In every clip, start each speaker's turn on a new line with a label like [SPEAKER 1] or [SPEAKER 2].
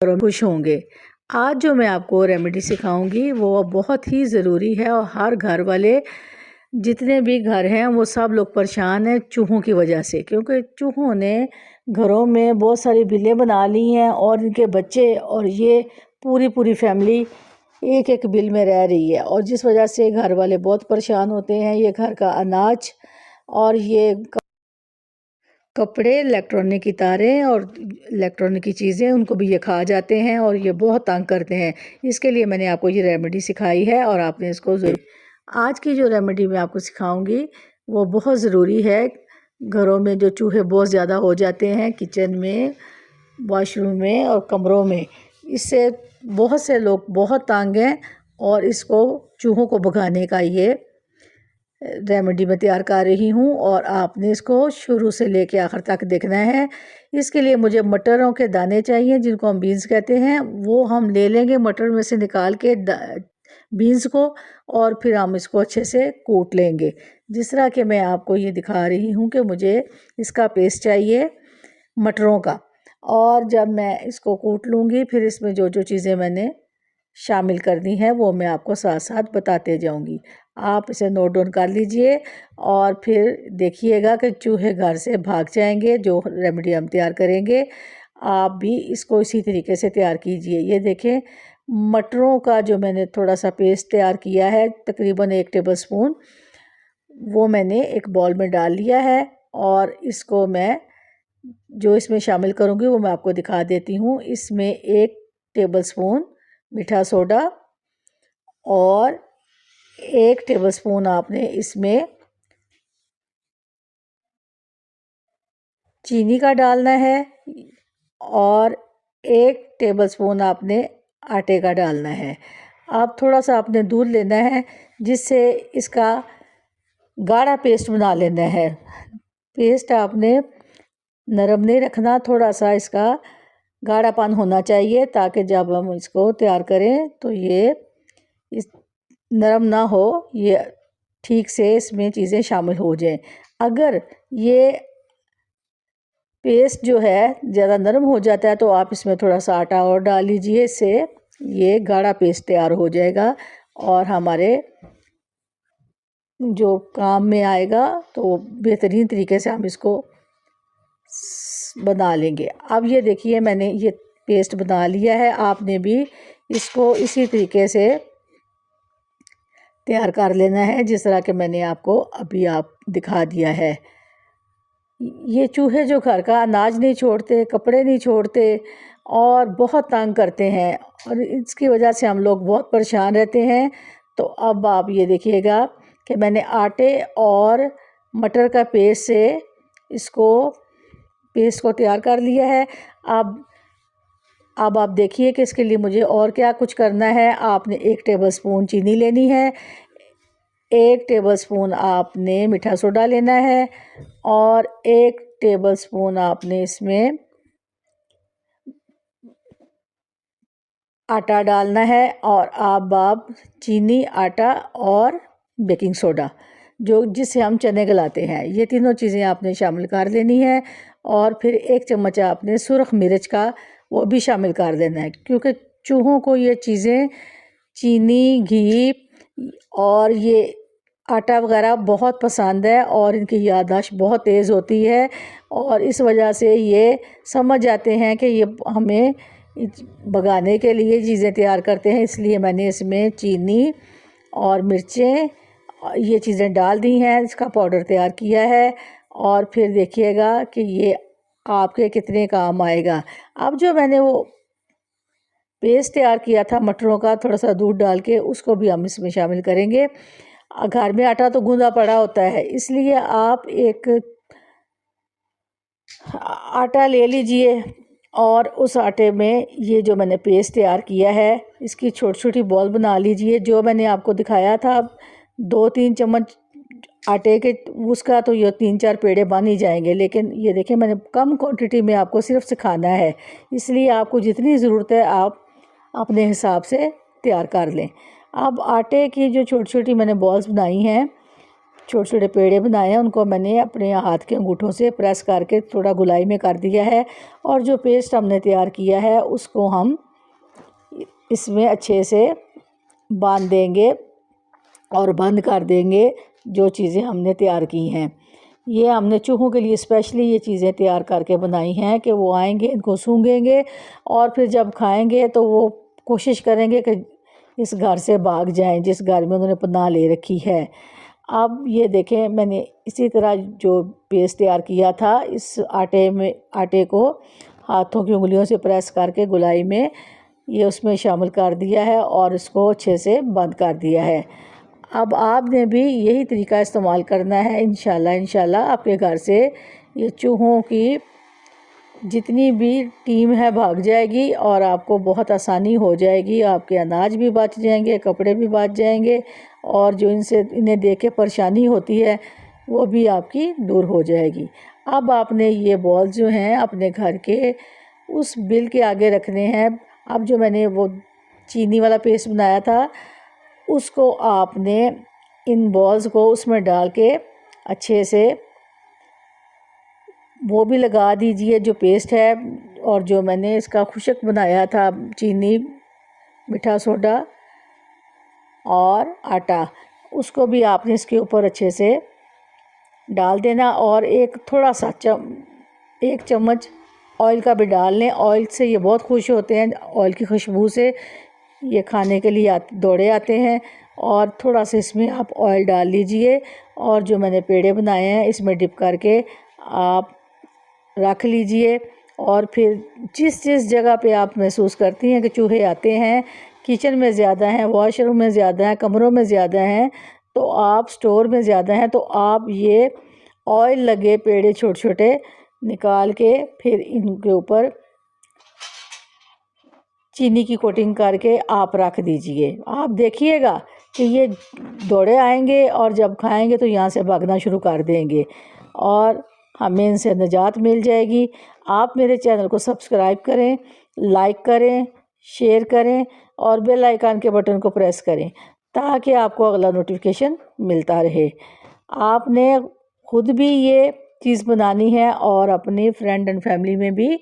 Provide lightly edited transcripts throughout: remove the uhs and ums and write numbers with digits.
[SPEAKER 1] और खुश होंगे। आज जो मैं आपको रेमेडी सिखाऊंगी वो बहुत ही ज़रूरी है और हर घर वाले, जितने भी घर हैं वो सब लोग परेशान हैं चूहों की वजह से, क्योंकि चूहों ने घरों में बहुत सारी बिलें बना ली हैं और इनके बच्चे और ये पूरी पूरी फैमिली एक एक बिल में रह रही है, और जिस वजह से घर वाले बहुत परेशान होते हैं। ये घर का अनाज और ये कपड़े, इलेक्ट्रॉनिक की तारें और इलेक्ट्रॉनिक की चीज़ें, उनको भी ये खा जाते हैं और ये बहुत तंग करते हैं। इसके लिए मैंने आपको ये रेमेडी सिखाई है और आपने इसको ज़रूर। आज की जो रेमेडी मैं आपको सिखाऊंगी वो बहुत ज़रूरी है। घरों में जो चूहे बहुत ज़्यादा हो जाते हैं, किचन में, वॉशरूम में और कमरों में, इससे बहुत से लोग बहुत तंग हैं और इसको, चूहों को भगाने का ये रेमेडी मैं तैयार कर रही हूँ और आपने इसको शुरू से लेके आखिर तक देखना है। इसके लिए मुझे मटरों के दाने चाहिए, जिनको हम बीन्स कहते हैं। वो हम ले लेंगे मटर में से निकाल के बीन्स को, और फिर हम इसको अच्छे से कूट लेंगे। जिस तरह के मैं आपको ये दिखा रही हूँ कि मुझे इसका पेस्ट चाहिए मटरों का। और जब मैं इसको कूट लूँगी फिर इसमें जो जो चीज़ें मैंने शामिल करनी है वो मैं आपको साथ साथ बताते जाऊंगी। आप इसे नोट डाउन कर लीजिए और फिर देखिएगा कि चूहे घर से भाग जाएंगे। जो रेमेडी हम तैयार करेंगे आप भी इसको इसी तरीके से तैयार कीजिए। ये देखें, मटरों का जो मैंने थोड़ा सा पेस्ट तैयार किया है, तकरीबन 1 टेबलस्पून, वो मैंने एक बॉल में डाल लिया है। और इसको मैं जो इसमें शामिल करूँगी वो मैं आपको दिखा देती हूँ। इसमें 1 टेबलस्पून मीठा सोडा और 1 टेबलस्पून आपने इसमें चीनी का डालना है और 1 टेबलस्पून आपने आटे का डालना है। अब थोड़ा सा आपने दूध लेना है, जिससे इसका गाढ़ा पेस्ट बना लेना है। पेस्ट आपने नरम नहीं रखना, थोड़ा सा इसका गाढ़ापन होना चाहिए, ताकि जब हम इसको तैयार करें तो ये इस नरम ना हो, ये ठीक से इसमें चीज़ें शामिल हो जाएं। अगर ये पेस्ट जो है ज़्यादा नरम हो जाता है तो आप इसमें थोड़ा सा आटा और डाल लीजिए, इससे ये गाढ़ा पेस्ट तैयार हो जाएगा और हमारे जो काम में आएगा तो बेहतरीन तरीके से हम इसको बना लेंगे। अब ये देखिए, मैंने ये पेस्ट बना लिया है। आपने भी इसको इसी तरीके से तैयार कर लेना है जिस तरह के मैंने आपको अभी दिखा दिया है। ये चूहे जो घर का अनाज नहीं छोड़ते, कपड़े नहीं छोड़ते और बहुत तंग करते हैं, और इसकी वजह से हम लोग बहुत परेशान रहते हैं। तो अब आप ये देखिएगा कि मैंने आटे और मटर का पेस्ट से पेस्ट को तैयार कर लिया है। अब आप देखिए कि इसके लिए मुझे और क्या कुछ करना है। आपने 1 टेबलस्पून चीनी लेनी है, 1 टेबलस्पून आपने मीठा सोडा लेना है और 1 टेबलस्पून आपने इसमें आटा डालना है। और आप चीनी, आटा और बेकिंग सोडा, जो जिससे हम चने गलाते हैं, ये तीनों चीज़ें आपने शामिल कर लेनी है। और फिर 1 चम्मच आपने सुरख मिर्च का वो भी शामिल कर देना है, क्योंकि चूहों को ये चीज़ें, चीनी, घी और ये आटा वगैरह बहुत पसंद है और इनकी याददाश्त बहुत तेज़ होती है, और इस वजह से ये समझ जाते हैं कि ये हमें भगाने के लिए चीज़ें तैयार करते हैं। इसलिए मैंने इसमें चीनी और मिर्चें, ये चीज़ें डाल दी हैं, इसका पाउडर तैयार किया है। और फिर देखिएगा कि ये आपके कितने काम आएगा। अब जो मैंने वो पेस्ट तैयार किया था मटरों का, थोड़ा सा दूध डाल के, उसको भी हम इसमें शामिल करेंगे। घर में आटा तो गूंदा पड़ा होता है, इसलिए आप एक आटा ले लीजिए और उस आटे में ये जो मैंने पेस्ट तैयार किया है इसकी छोटी छोटी बॉल बना लीजिए। जो मैंने आपको दिखाया था 2-3 चम्मच आटे के, उसका तो ये 3-4 पेड़े बन ही जाएंगे, लेकिन ये देखिए मैंने कम क्वांटिटी में आपको सिर्फ सिखाना है, इसलिए आपको जितनी ज़रूरत है आप अपने हिसाब से तैयार कर लें। अब आटे की जो छोटी छोटी मैंने बॉल्स बनाई हैं छोटे छोटे पेड़े बनाए हैं, उनको मैंने अपने हाथ के अंगूठों से प्रेस करके थोड़ा गुलाई में कर दिया है। और जो पेस्ट हमने तैयार किया है उसको हम इसमें अच्छे से बांध देंगे और बंद कर देंगे। जो चीज़ें हमने तैयार की हैं, ये हमने चूहों के लिए स्पेशली ये चीज़ें तैयार करके बनाई हैं कि वो आएंगे, इनको सूंघेंगे और फिर जब खाएंगे तो वो कोशिश करेंगे कि इस घर से भाग जाएं जिस घर में उन्होंने पनाह ले रखी है। अब ये देखें, मैंने इसी तरह जो पेस्ट तैयार किया था इस आटे को हाथों की उंगलियों से प्रेस करके गुलाई में ये उसमें शामिल कर दिया है और इसको अच्छे से बंद कर दिया है। अब आपने भी यही तरीका इस्तेमाल करना है। इंशाल्लाह आपके घर से ये चूहों की जितनी भी टीम है भाग जाएगी और आपको बहुत आसानी हो जाएगी। आपके अनाज भी बच जाएंगे, कपड़े भी बच जाएंगे और जो इन्हें देख के परेशानी होती है वो भी आपकी दूर हो जाएगी। अब आपने ये बॉल जो हैं अपने घर के उस बिल के आगे रखने हैं। अब जो मैंने वो चीनी वाला पेस्ट बनाया था उसको आपने इन बॉल्स को उसमें डाल के अच्छे से वो भी लगा दीजिए जो पेस्ट है। और जो मैंने इसका खुशक बनाया था चीनी, मीठा सोडा और आटा, उसको भी आपने इसके ऊपर अच्छे से डाल देना। और एक थोड़ा सा एक चम्मच ऑयल का भी डाल लें। ऑयल से ये बहुत खुश होते हैं, ऑयल की खुशबू से ये खाने के लिए दौड़े आते हैं। और थोड़ा सा इसमें आप ऑयल डाल लीजिए और जो मैंने पेड़े बनाए हैं इसमें डिप करके आप रख लीजिए। और फिर जिस जिस जगह पे आप महसूस करती हैं कि चूहे आते हैं, किचन में ज़्यादा हैं, वॉशरूम में ज़्यादा हैं, कमरों में ज़्यादा हैं, तो आप स्टोर में ज़्यादा हैं, तो आप ये ऑयल लगे पेड़े छोटे छोटे निकाल के फिर इनके ऊपर चीनी की कोटिंग करके आप रख दीजिए। आप देखिएगा कि ये दौड़े आएंगे और जब खाएंगे तो यहाँ से भागना शुरू कर देंगे और हमें इनसे निजात मिल जाएगी। आप मेरे चैनल को सब्सक्राइब करें, लाइक करें, शेयर करें और बेल आइकन के बटन को प्रेस करें ताकि आपको अगला नोटिफिकेशन मिलता रहे। आपने खुद भी ये चीज़ बनानी है और अपने फ्रेंड एंड फैमिली में भी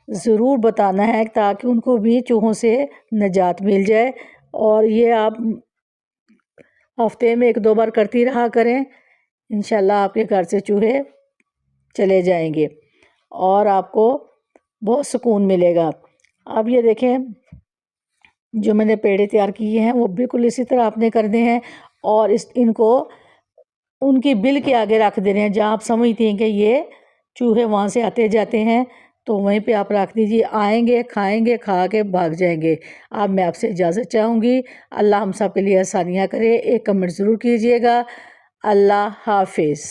[SPEAKER 1] ज़रूर बताना है ताकि उनको भी चूहों से निजात मिल जाए। और ये आप हफ्ते में 1-2 बार करती रहा करें, इंशाल्लाह आपके घर से चूहे चले जाएंगे और आपको बहुत सुकून मिलेगा। अब ये देखें, जो मैंने पेड़े तैयार किए हैं वो बिल्कुल इसी तरह आपने करने हैं और इनको उनकी बिल के आगे रख देने हैं। जहाँ आप समझती हैं कि ये चूहे वहाँ से आते जाते हैं तो वहीं पे आप रख दीजिए, आएंगे, खाएंगे, खा के भाग जाएंगे। अब मैं आपसे इजाज़त चाहूँगी। अल्लाह हम सब के लिए आसानियाँ करे। एक कमेंट ज़रूर कीजिएगा। अल्लाह हाफिज़।